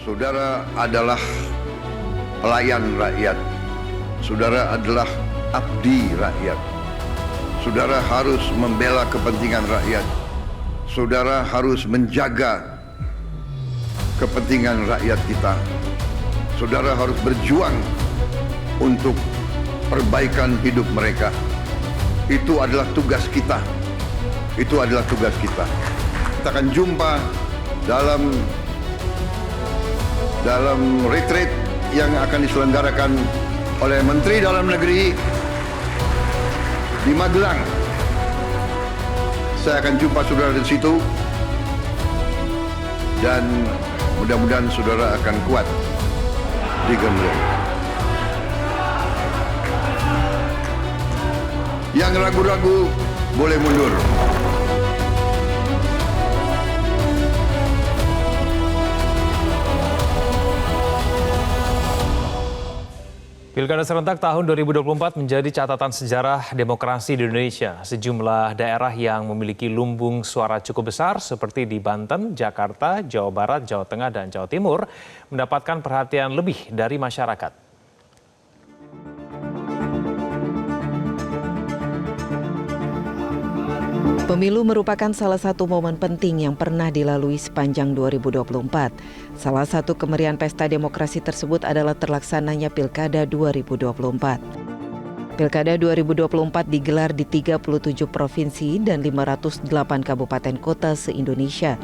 Saudara adalah pelayan rakyat. Saudara adalah abdi rakyat. Saudara harus membela kepentingan rakyat. Saudara harus menjaga kepentingan rakyat kita. Saudara harus berjuang untuk perbaikan hidup mereka. Itu adalah tugas kita. Itu adalah tugas kita. Kita akan jumpa dalam retreat yang akan diselenggarakan oleh Menteri Dalam Negeri di Magelang. Saya akan jumpa saudara di situ dan mudah-mudahan saudara akan kuat di Gemblong. Yang ragu-ragu boleh mundur. Pilkada serentak tahun 2024 menjadi catatan sejarah demokrasi di Indonesia. Sejumlah daerah yang memiliki lumbung suara cukup besar seperti di Banten, Jakarta, Jawa Barat, Jawa Tengah, dan Jawa Timur mendapatkan perhatian lebih dari masyarakat. Pemilu merupakan salah satu momen penting yang pernah dilalui sepanjang 2024. Salah satu kemeriahan pesta demokrasi tersebut adalah terlaksananya Pilkada 2024. Pilkada 2024 digelar di 37 provinsi dan 508 kabupaten kota se-Indonesia.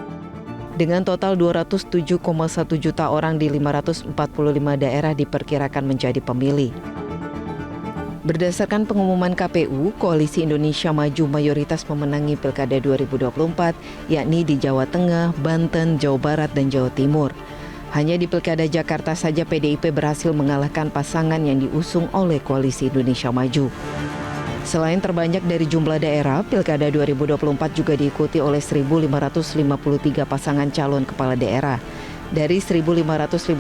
Dengan total 207,1 juta orang di 545 daerah diperkirakan menjadi pemilih. Berdasarkan pengumuman KPU, Koalisi Indonesia Maju mayoritas memenangi Pilkada 2024, yakni di Jawa Tengah, Banten, Jawa Barat, dan Jawa Timur. Hanya di Pilkada Jakarta saja PDIP berhasil mengalahkan pasangan yang diusung oleh Koalisi Indonesia Maju. Selain terbanyak dari jumlah daerah, Pilkada 2024 juga diikuti oleh 1.553 pasangan calon kepala daerah. Dari 1.553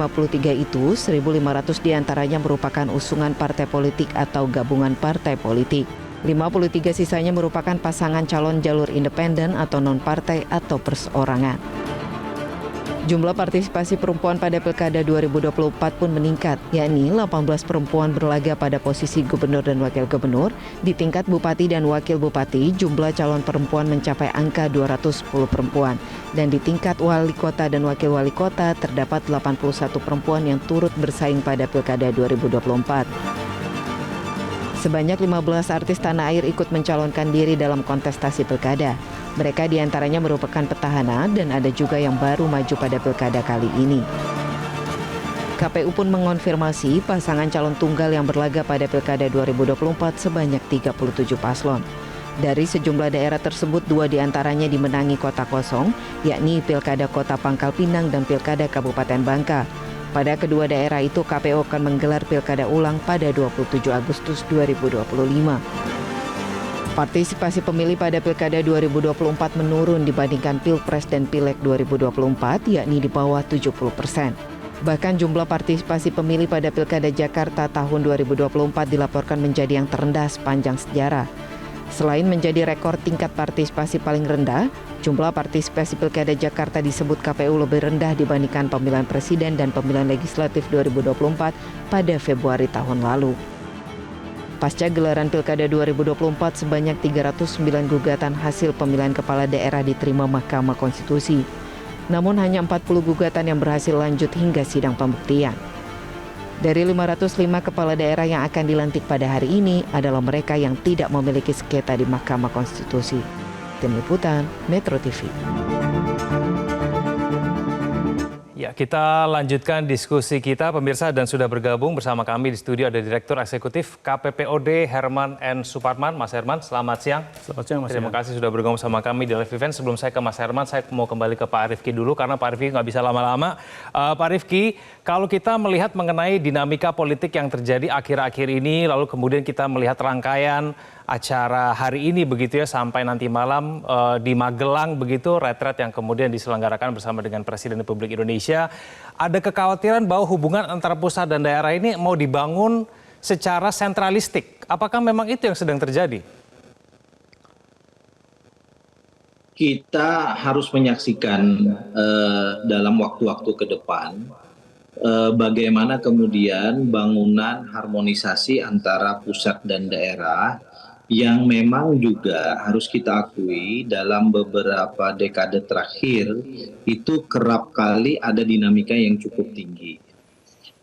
itu, 1.500 diantaranya merupakan usungan partai politik atau gabungan partai politik. 53 sisanya merupakan pasangan calon jalur independen atau non-partai atau perseorangan. Jumlah partisipasi perempuan pada Pilkada 2024 pun meningkat, yakni 18 perempuan berlaga pada posisi gubernur dan wakil gubernur. Di tingkat bupati dan wakil bupati, jumlah calon perempuan mencapai angka 210 perempuan. Dan di tingkat wali kota dan wakil wali kota, terdapat 81 perempuan yang turut bersaing pada Pilkada 2024. Sebanyak 15 artis tanah air ikut mencalonkan diri dalam kontestasi pilkada. Mereka diantaranya merupakan petahana dan ada juga yang baru maju pada pilkada kali ini. KPU pun mengonfirmasi pasangan calon tunggal yang berlaga pada Pilkada 2024 sebanyak 37 paslon. Dari sejumlah daerah tersebut, 2 diantaranya dimenangi kota kosong, yakni Pilkada Kota Pangkal Pinang dan Pilkada Kabupaten Bangka. Pada kedua daerah itu, KPU akan menggelar pilkada ulang pada 27 Agustus 2025. Partisipasi pemilih pada Pilkada 2024 menurun dibandingkan Pilpres dan Pileg 2024, yakni di bawah 70%. Bahkan jumlah partisipasi pemilih pada Pilkada Jakarta tahun 2024 dilaporkan menjadi yang terendah sepanjang sejarah. Selain menjadi rekor tingkat partisipasi paling rendah, jumlah partisipasi Pilkada Jakarta disebut KPU lebih rendah dibandingkan pemilihan presiden dan pemilihan legislatif 2024 pada Februari tahun lalu. Pasca gelaran Pilkada 2024, sebanyak 309 gugatan hasil pemilihan kepala daerah diterima Mahkamah Konstitusi. Namun hanya 40 gugatan yang berhasil lanjut hingga sidang pembuktian. Dari 505 kepala daerah yang akan dilantik pada hari ini adalah mereka yang tidak memiliki sengketa di Mahkamah Konstitusi. Tim Liputan, Metro TV. Ya, kita lanjutkan diskusi kita pemirsa, dan sudah bergabung bersama kami di studio ada Direktur Eksekutif KPPOD Herman N. Suparman. Mas Herman, selamat siang. Selamat siang, Mas. Terima kasih sudah bergabung sama kami di live event. Sebelum saya ke Mas Herman, saya mau kembali ke Pak Rifki dulu karena Pak Rifki nggak bisa lama-lama. Pak Rifki, kalau kita melihat mengenai dinamika politik yang terjadi akhir-akhir ini, lalu kemudian kita melihat rangkaian acara hari ini begitu ya, sampai nanti malam di Magelang begitu, retret yang kemudian diselenggarakan bersama dengan Presiden Republik Indonesia. Ada kekhawatiran bahwa hubungan antara pusat dan daerah ini mau dibangun secara sentralistik. Apakah memang itu yang sedang terjadi? Kita harus menyaksikan dalam waktu-waktu ke depan bagaimana kemudian bangunan harmonisasi antara pusat dan daerah yang memang juga harus kita akui dalam beberapa dekade terakhir itu kerap kali ada dinamika yang cukup tinggi.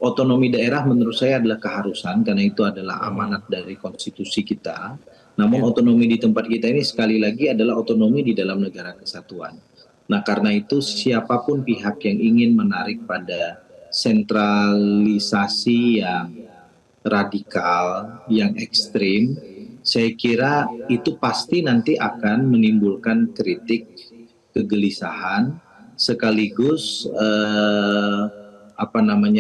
Otonomi daerah menurut saya adalah keharusan karena itu adalah amanat dari konstitusi kita. Namun otonomi di tempat kita ini sekali lagi adalah otonomi di dalam negara kesatuan. Nah karena itu siapapun pihak yang ingin menarik pada sentralisasi yang radikal, yang ekstrim, saya kira itu pasti nanti akan menimbulkan kritik, kegelisahan, sekaligus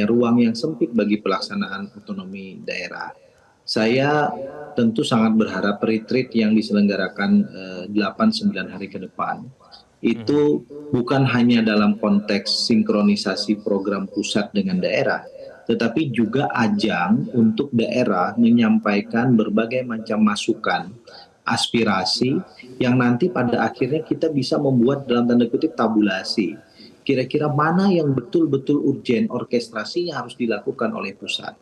ruang yang sempit bagi pelaksanaan otonomi daerah. Saya tentu sangat berharap retreat yang diselenggarakan 8-9 hari ke depan itu bukan hanya dalam konteks sinkronisasi program pusat dengan daerah, tetapi juga ajang untuk daerah menyampaikan berbagai macam masukan, aspirasi yang nanti pada akhirnya kita bisa membuat dalam tanda kutip tabulasi. Kira-kira mana yang betul-betul urgen orkestrasi yang harus dilakukan oleh pusat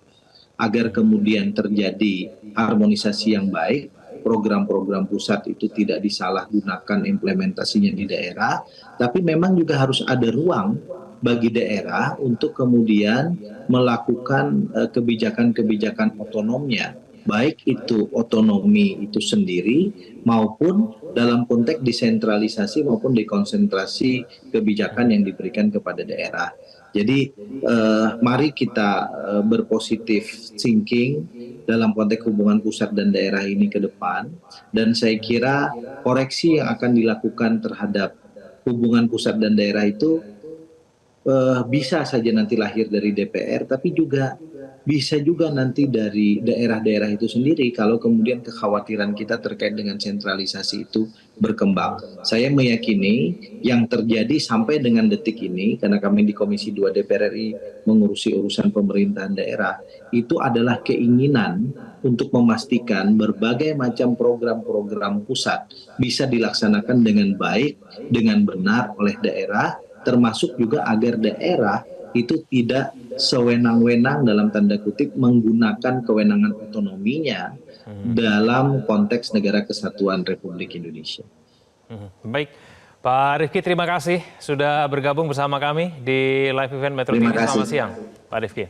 agar kemudian terjadi harmonisasi yang baik, program-program pusat itu tidak disalahgunakan implementasinya di daerah, tapi memang juga harus ada ruang bagi daerah untuk kemudian melakukan kebijakan-kebijakan otonomnya, baik itu otonomi itu sendiri maupun dalam konteks desentralisasi maupun dekonsentrasi kebijakan yang diberikan kepada daerah. Jadi mari kita berpositif thinking dalam konteks hubungan pusat dan daerah ini ke depan, dan saya kira koreksi yang akan dilakukan terhadap hubungan pusat dan daerah itu bisa saja nanti lahir dari DPR, tapi juga bisa juga nanti dari daerah-daerah itu sendiri kalau kemudian kekhawatiran kita terkait dengan sentralisasi itu berkembang. Saya meyakini yang terjadi sampai dengan detik ini, karena kami di Komisi 2 DPR RI mengurusi urusan pemerintahan daerah, itu adalah keinginan untuk memastikan berbagai macam program-program pusat bisa dilaksanakan dengan baik, dengan benar oleh daerah, termasuk juga agar daerah itu tidak sewenang-wenang dalam tanda kutip menggunakan kewenangan otonominya dalam konteks negara kesatuan Republik Indonesia. Baik, Pak Rifki terima kasih sudah bergabung bersama kami di live event Metro TV. Selamat siang, Pak Rifki.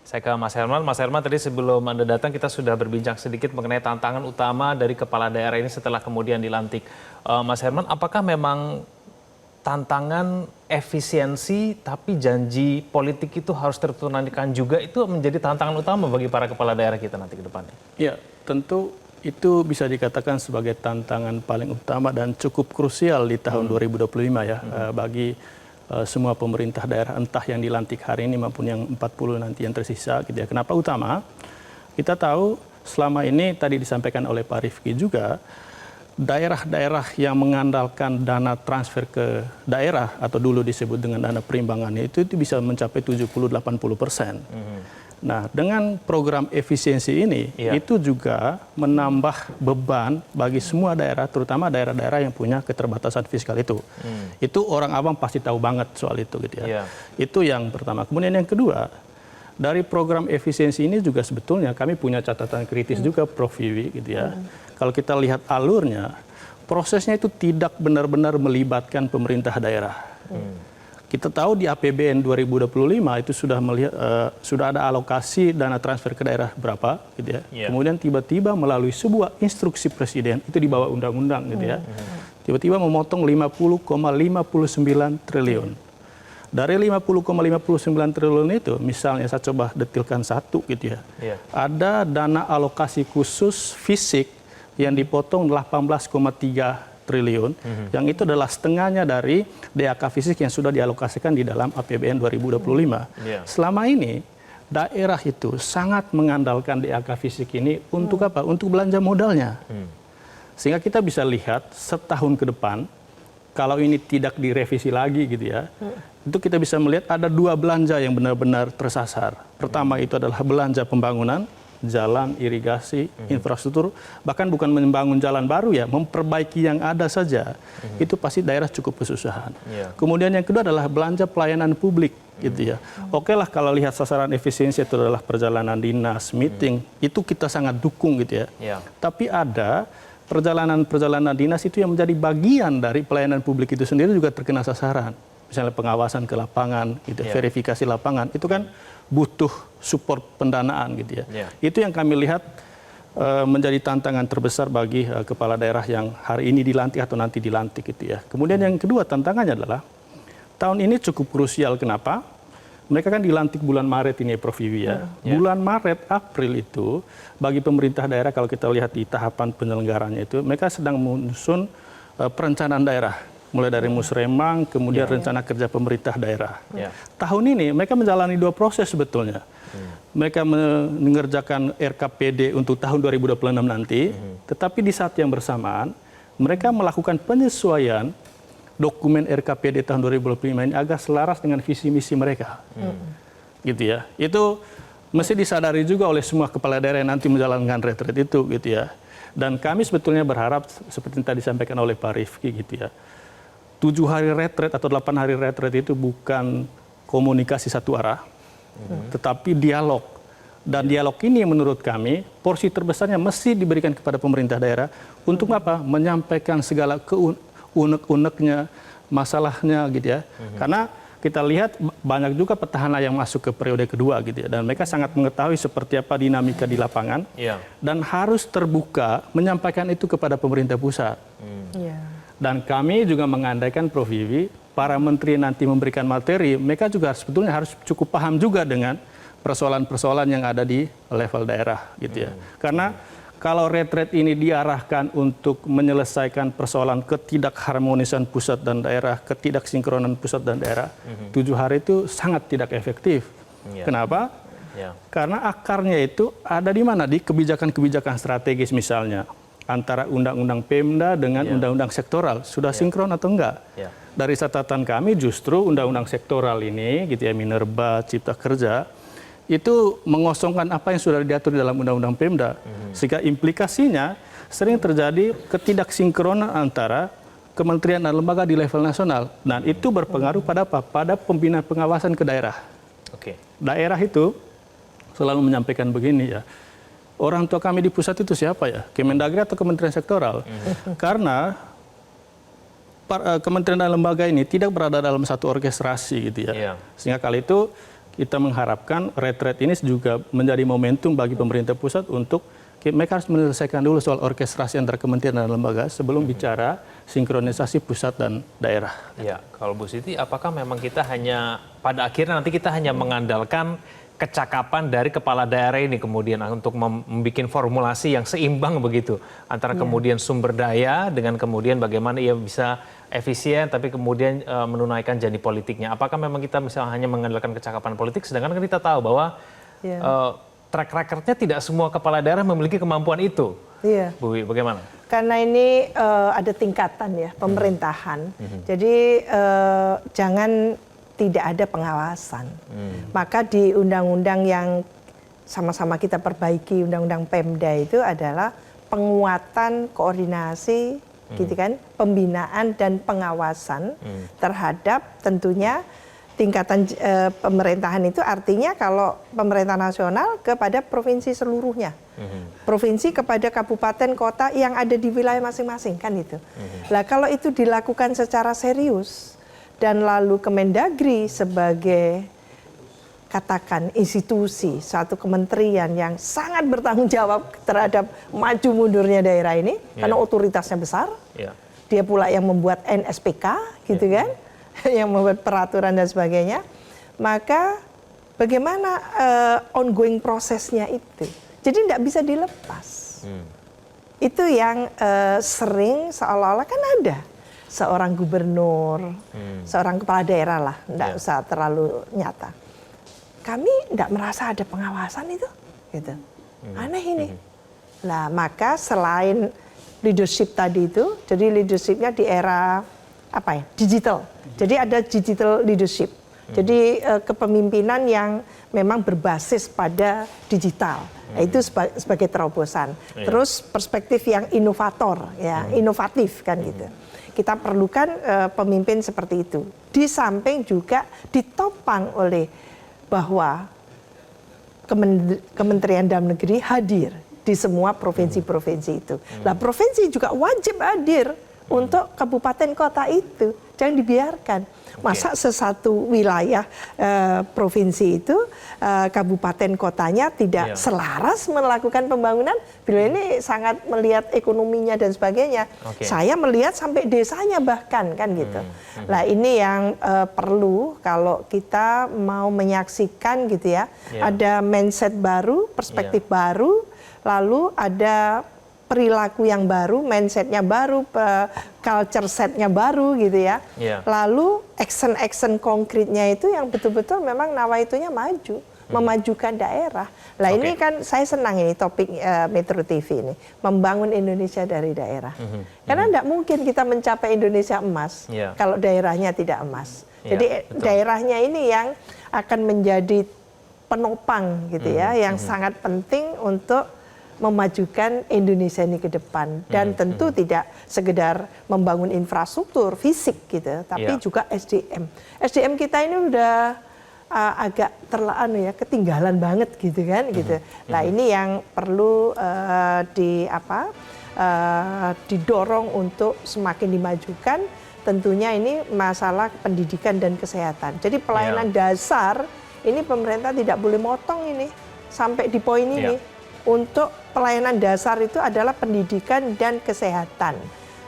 Saya ke Mas Herman. Mas Herman, tadi sebelum Anda datang kita sudah berbincang sedikit mengenai tantangan utama dari kepala daerah ini setelah kemudian dilantik. Mas Herman, apakah memang tantangan efisiensi tapi janji politik itu harus tertunaikan juga, itu menjadi tantangan utama bagi para kepala daerah kita nanti ke depannya? Ya, tentu itu bisa dikatakan sebagai tantangan paling utama dan cukup krusial di tahun 2025 ya, bagi semua pemerintah daerah, entah yang dilantik hari ini maupun yang 40 nanti yang tersisa gitu ya. Kenapa utama? Kita tahu selama ini tadi disampaikan oleh Pak Rifki juga, daerah-daerah yang mengandalkan dana transfer ke daerah atau dulu disebut dengan dana perimbangannya itu bisa mencapai 70-80%. Nah, dengan program efisiensi ini itu juga menambah beban bagi semua daerah, terutama daerah-daerah yang punya keterbatasan fiskal itu. Itu orang awam pasti tahu banget soal itu gitu ya. Itu yang pertama. Kemudian yang kedua, dari program efisiensi ini juga sebetulnya kami punya catatan kritis juga, Prof. Wiwi gitu ya. Kalau kita lihat alurnya, prosesnya itu tidak benar-benar melibatkan pemerintah daerah. Kita tahu di APBN 2025 itu sudah ada alokasi dana transfer ke daerah berapa, gitu ya. Kemudian tiba-tiba melalui sebuah instruksi presiden itu di bawah undang-undang, gitu ya. Tiba-tiba memotong 50,59 triliun. Dari 50,59 triliun itu, misalnya saya coba detilkan satu, gitu ya. Ada dana alokasi khusus fisik yang dipotong 18,3 triliun, yang itu adalah setengahnya dari DAK fisik yang sudah dialokasikan di dalam APBN 2025. Selama ini daerah itu sangat mengandalkan DAK fisik ini untuk apa? Untuk belanja modalnya. Sehingga kita bisa lihat setahun ke depan, kalau ini tidak direvisi lagi gitu ya, itu kita bisa melihat ada dua belanja yang benar-benar tersasar. Pertama itu adalah belanja pembangunan, jalan, irigasi, infrastruktur, bahkan bukan membangun jalan baru ya, memperbaiki yang ada saja, itu pasti daerah cukup kesusahan. Kemudian yang kedua adalah belanja pelayanan publik, gitu ya. Oke lah kalau lihat sasaran efisiensi itu adalah perjalanan dinas, meeting, itu kita sangat dukung gitu ya. Tapi ada perjalanan dinas itu yang menjadi bagian dari pelayanan publik itu sendiri juga terkena sasaran. Misalnya pengawasan ke lapangan, gitu, verifikasi lapangan, itu kan butuh support pendanaan gitu ya. Itu yang kami lihat menjadi tantangan terbesar bagi kepala daerah yang hari ini dilantik atau nanti dilantik gitu ya. Kemudian yang kedua tantangannya adalah tahun ini cukup krusial. Kenapa? Mereka kan dilantik bulan Maret ini Prof. Wiwi ya. Bulan Maret, April itu bagi pemerintah daerah kalau kita lihat di tahapan penyelenggarannya itu mereka sedang menyusun perencanaan daerah. Mulai dari musremang, kemudian rencana kerja pemerintah daerah. Tahun ini mereka menjalani 2 proses sebetulnya. Mereka mengerjakan RKPD untuk tahun 2026 nanti, tetapi di saat yang bersamaan mereka melakukan penyesuaian dokumen RKPD tahun 2025 ini agar selaras dengan visi misi mereka. Gitu ya. Itu mesti disadari juga oleh semua kepala daerah yang nanti menjalankan retret itu gitu ya. Dan kami sebetulnya berharap seperti yang tadi disampaikan oleh Pak Rifki gitu ya. 7 hari retret atau 8 hari retret itu bukan komunikasi satu arah, tetapi dialog. Dan dialog ini menurut kami, porsi terbesarnya mesti diberikan kepada pemerintah daerah untuk apa? Menyampaikan segala unek-uneknya, masalahnya gitu ya. Karena kita lihat banyak juga petahana yang masuk ke periode kedua gitu ya. Dan mereka sangat mengetahui seperti apa dinamika di lapangan. Dan harus terbuka menyampaikan itu kepada pemerintah pusat. Dan kami juga mengandaikan Prof. Wiwi, para menteri nanti memberikan materi, mereka juga sebetulnya harus cukup paham juga dengan persoalan-persoalan yang ada di level daerah gitu ya. Karena kalau retret ini diarahkan untuk menyelesaikan persoalan ketidakharmonisan pusat dan daerah, ketidaksinkronan pusat dan daerah, 7 hari itu sangat tidak efektif. Kenapa? Karena akarnya itu ada di mana? Di kebijakan-kebijakan strategis misalnya. Antara undang-undang Pemda dengan undang-undang sektoral. Sudah sinkron atau enggak? Dari catatan kami justru undang-undang sektoral ini, gitu ya, Minerba, Cipta Kerja, itu mengosongkan apa yang sudah diatur di dalam undang-undang Pemda. Sehingga implikasinya sering terjadi ketidaksinkronan antara kementerian dan lembaga di level nasional. Dan itu berpengaruh pada apa? Pada pembinaan pengawasan ke daerah. Daerah itu selalu menyampaikan begini ya. Orang tua kami di pusat itu siapa ya? Kemendagri atau kementerian sektoral? Karena kementerian dan lembaga ini tidak berada dalam satu orkestrasi gitu ya. Sehingga kali itu kita mengharapkan retret ini juga menjadi momentum bagi pemerintah pusat untuk mereka harus menyelesaikan dulu soal orkestrasi antara kementerian dan lembaga sebelum bicara sinkronisasi pusat dan daerah. Ya, kalau Bu Siti, apakah memang kita hanya pada akhirnya nanti kita hanya mengandalkan kecakapan dari kepala daerah ini kemudian untuk membuat formulasi yang seimbang begitu antara kemudian sumber daya dengan kemudian bagaimana ia bisa efisien tapi kemudian menunaikan janji politiknya. Apakah memang kita misalnya hanya mengandalkan kecakapan politik sedangkan kita tahu bahwa track recordnya tidak semua kepala daerah memiliki kemampuan itu. Bu Wiwi, bagaimana? Karena ini ada tingkatan ya pemerintahan. Jadi jangan tidak ada pengawasan. Maka di undang-undang yang sama-sama kita perbaiki, undang-undang Pemda itu adalah penguatan koordinasi, gitu kan, pembinaan dan pengawasan terhadap tentunya tingkatan pemerintahan itu artinya kalau pemerintah nasional kepada provinsi seluruhnya. Provinsi kepada kabupaten, kota yang ada di wilayah masing-masing kan itu. Nah, kalau itu dilakukan secara serius dan lalu Kemendagri sebagai katakan institusi, satu kementerian yang sangat bertanggung jawab terhadap maju mundurnya daerah ini, karena otoritasnya besar, dia pula yang membuat NSPK, gitu kan, yang membuat peraturan dan sebagainya, maka bagaimana ongoing prosesnya itu, jadi tidak bisa dilepas. Itu yang sering seolah-olah kan ada seorang gubernur, seorang kepala daerah lah, tidak usah terlalu nyata. Kami tidak merasa ada pengawasan itu, gitu. Aneh ini. Nah, maka selain leadership tadi itu, jadi leadershipnya di era apa ya, digital. Jadi ada digital leadership. Jadi kepemimpinan yang memang berbasis pada digital. Itu sebagai terobosan. Terus perspektif yang inovator, ya, inovatif kan gitu. Kita perlukan pemimpin seperti itu. Di samping juga ditopang oleh bahwa Kementerian Dalam Negeri hadir di semua provinsi-provinsi itu. Nah, provinsi juga wajib hadir untuk kabupaten kota itu. Jangan dibiarkan. Masa sesatu wilayah provinsi itu kabupaten kotanya tidak selaras melakukan pembangunan. Beliau ini sangat melihat ekonominya dan sebagainya. Saya melihat sampai desanya bahkan kan gitu. Nah, ini yang perlu kalau kita mau menyaksikan gitu ya. Ada mindset baru, perspektif baru, lalu ada perilaku yang baru, mindsetnya baru, culture setnya baru gitu ya. Lalu action konkretnya itu yang betul-betul memang nawaitunya maju, memajukan daerah. Nah ini kan saya senang ini topik Metro TV ini, membangun Indonesia dari daerah. Karena tidak mungkin kita mencapai Indonesia emas kalau daerahnya tidak emas. Jadi daerahnya ini yang akan menjadi penopang gitu ya, yang sangat penting untuk memajukan Indonesia ini ke depan. Dan tentu tidak sekedar membangun infrastruktur fisik gitu, tapi juga SDM. SDM kita ini udah agak ketinggalan banget gitu kan gitu. Nah, ini yang perlu didorong untuk semakin dimajukan. Tentunya ini masalah pendidikan dan kesehatan. Jadi pelayanan dasar ini pemerintah tidak boleh motong ini sampai di poin ini. Untuk pelayanan dasar itu adalah pendidikan dan kesehatan.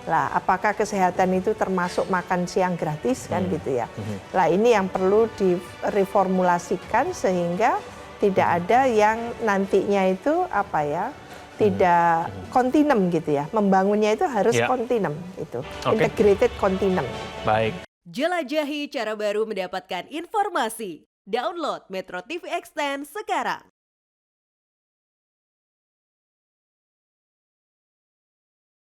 Lah, apakah kesehatan itu termasuk makan siang gratis kan gitu ya. Lah, ini yang perlu direformulasikan sehingga tidak ada yang nantinya itu tidak kontinem gitu ya. Membangunnya itu harus kontinem itu. Integrated kontinem. Baik. Jelajahi cara baru mendapatkan informasi. Download Metro TV Extend sekarang.